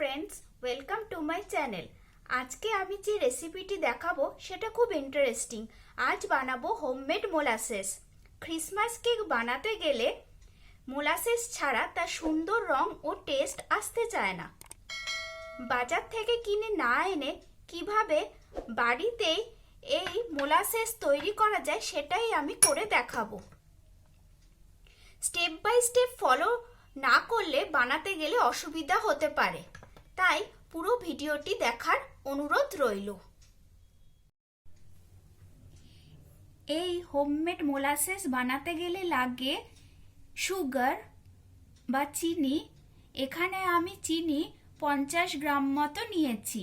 Friends, welcome to my channel. আজকে আমি যে রেসিপিটি দেখাবো সেটা খুব ইন্টারেস্টিং। আজ বানাবো হোমমেড মোলাসেস। ক্রিসমাস কেক বানাতে গেলে মোলাসেস ছাড়া তার সুন্দর রং ও টেস্ট আসতে চায় না। বাজার থেকে কিনে না এনে কিভাবে বাড়িতেই এই মোলাসেস তৈরি করা যায় সেটাই আমি করে দেখাবো। স্টেপ বাই স্টেপ ফলো না করলে বানাতে গেলে অসুবিধা হতে পারে, তাই পুরো ভিডিওটি দেখার অনুরোধ রইল। এই হোমমেড মোলাসেস বানাতে গেলে লাগে সুগার বা চিনি। এখানে আমি চিনি 50 গ্রাম মতো নিয়েছি।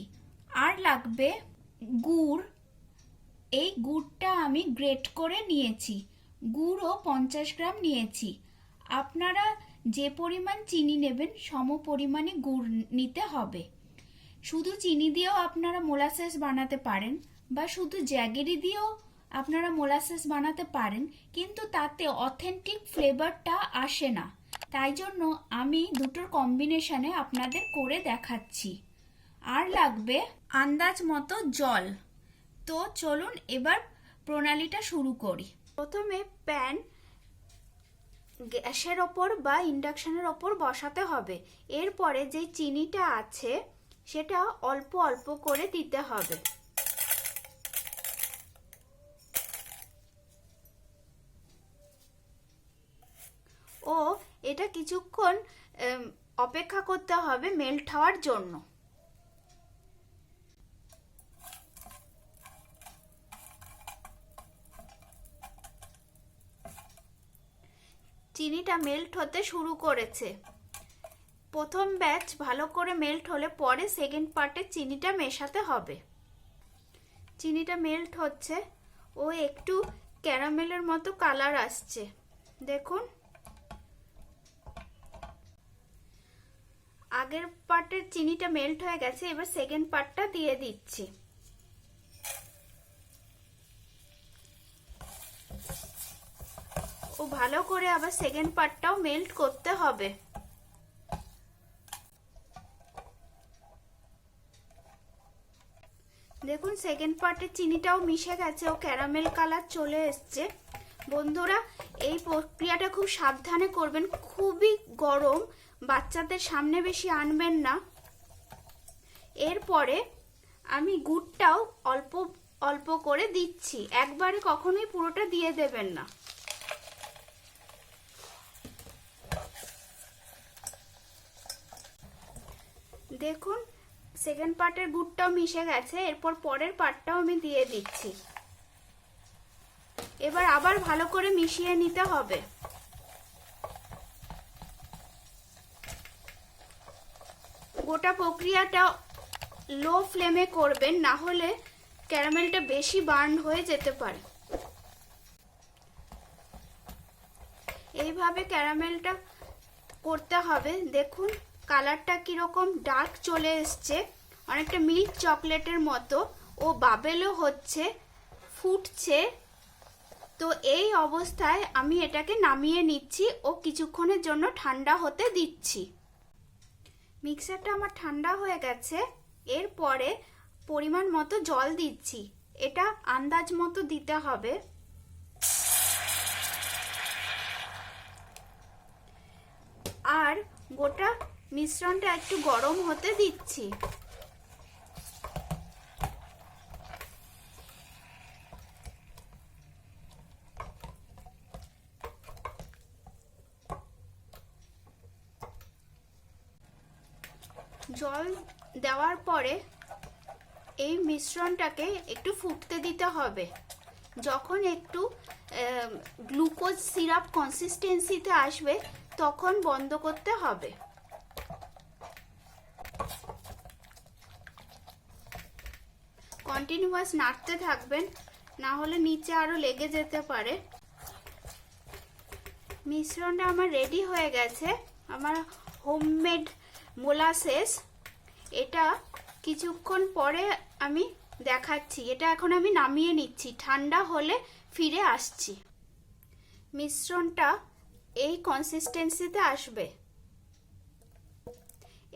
আর লাগবে গুড়। এই গুড়টা আমি গ্রেট করে নিয়েছি। গুড়ও 50 গ্রাম নিয়েছি। আপনারা যে পরিমাণ চিনি নেবেন সম পরিমাণে গুড় নিতে হবে। শুধু চিনি দিয়েও আপনারা মোলাসেস বানাতে পারেন বা শুধু জ্যাগেরি দিয়েও আপনারা মোলাসেস বানাতে পারেন, কিন্তু তাতে অথেন্টিক ফ্লেভারটা আসে না। তাই জন্য আমি দুটোর কম্বিনেশনে আপনাদের করে দেখাচ্ছি। আর লাগবে আন্দাজ মতো জল। তো চলুন এবার প্রণালীটা শুরু করি। প্রথমে প্যান গ্যাসের ওপর বা ইন্ডাকশনের ওপর বসাতে হবে। এরপরে যে চিনিটা আছে সেটা অল্প অল্প করে দিতে হবে। ও এটা কিছুক্ষণ অপেক্ষা করতে হবে মেল্ট হওয়ার জন্য। চিনিটা মেল্ট হতে শুরু করেছে। প্রথম ব্যাচ ভালো করে মেল্ট হলে পরে সেকেন্ড পার্টে চিনিটা মেশাতে হবে। চিনিটা মেল্ট হচ্ছে, ও একটু ক্যারামেলের মতো কালার আসছে, দেখুন। আগের পার্টের চিনিটা মেল্ট হয়ে গেছে, এবার সেকেন্ড পার্টটা দিয়ে দিচ্ছি। ও ভালো করে আবার সেকেন্ড পার্টটাও মেল্ট করতে হবে। দেখুন সেকেন্ড পার্টের চিনিটাও মিশে গেছে, ও ক্যারামেল কালার চলে এসছে। বন্ধুরা, এই প্রক্রিয়াটা খুব সাবধানে করবেন। খুবই গরম, বাচ্চাদের সামনে বেশি আনবেন না। এরপরে আমি গুড়টাও অল্প অল্প করে দিচ্ছি, একবারে কখনোই পুরোটা দিয়ে দেবেন না। দেখুন সেকেন্ড পার্টের গুড়টাও মিশে গেছে। এরপর পরের পার্টটাও আমি দিয়ে দিচ্ছি। এবার আবার ভালো করে মিশিয়ে নিতে হবে। গোটা প্রক্রিয়াটা লো ফ্লেমে করবেন, না হলে ক্যারামেলটা বেশি বার্ন হয়ে যেতে পারে। এইভাবে ক্যারামেলটা করতে হবে। দেখুন কালারটা কিরকম ডার্ক চলে এসছে, অনেকটা মিল্ক চকলেটের মতো। ও বাবেলও হচ্ছে, ফুটছে। তো এই অবস্থায় আমি এটাকে নামিয়ে নিচ্ছি ও কিছুক্ষণের জন্য ঠান্ডা হতে দিচ্ছি। মিক্সারটা আমার ঠান্ডা হয়ে গেছে। এরপরে পরিমাণ মতো জল দিচ্ছি। এটা আন্দাজ মতো দিতে হবে। আর গোটা মিশ্রণটা একটু গরম হতে দিচ্ছি। জল দেওয়ার পরে এই মিশ্রণটাকে একটু ফুটতে দিতে হবে। যখন একটু গ্লুকোজ সিরাপ কনসিস্টেন্সিতে আসবে তখন বন্ধ করতে হবে। কন্টিনিউয়াস নাড়তে থাকবেন, না হলে নিচে আরো লেগে যেতে পারে। মিশ্রণটা আমার রেডি হয়ে গেছে, আমার হোমমেড মোলাসেস। এটা কিছুক্ষণ পরে আমি দেখাচ্ছি। এটা এখন আমি নামিয়ে নিচ্ছি, ঠান্ডা হলে ফিরে আসছি। মিশ্রণটা এই কনসিস্টেন্সিতে আসবে।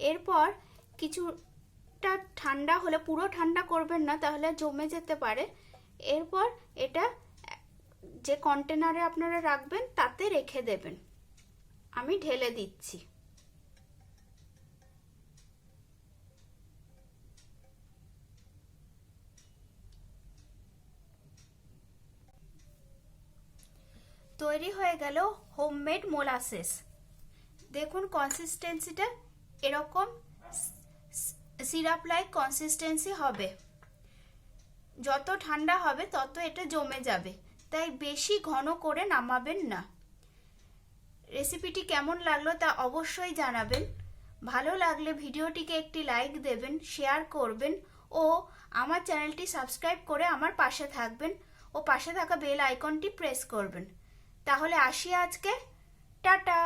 এরপর কিছুটা ঠান্ডা হলে, পুরো ঠান্ডা করবেন না তাহলে জমে যেতে পারে। এরপর এটা যে কন্টেনারে আপনারা রাখবেন তাতে রেখে দেবেন। আমি ঢেলে দিচ্ছি। তৈরি হয়ে গেল হোমমেড মোলাসেস। দেখুন কনসিস্টেন্সিটা এরকম সিরাপ লাইক কনসিস্টেন্সি হবে। যত ঠান্ডা হবে তত এটা জমে যাবে, তাই বেশি ঘন করে নামাবেন না। রেসিপিটি কেমন লাগলো তা অবশ্যই জানাবেন। ভালো লাগলে ভিডিওটিকে একটি লাইক দেবেন, শেয়ার করবেন ও আমার চ্যানেলটি সাবস্ক্রাইব করে আমার পাশে থাকবেন ও পাশে থাকা বেল আইকনটি প্রেস করবেন। তাহলে আসি আজকে, টাটা।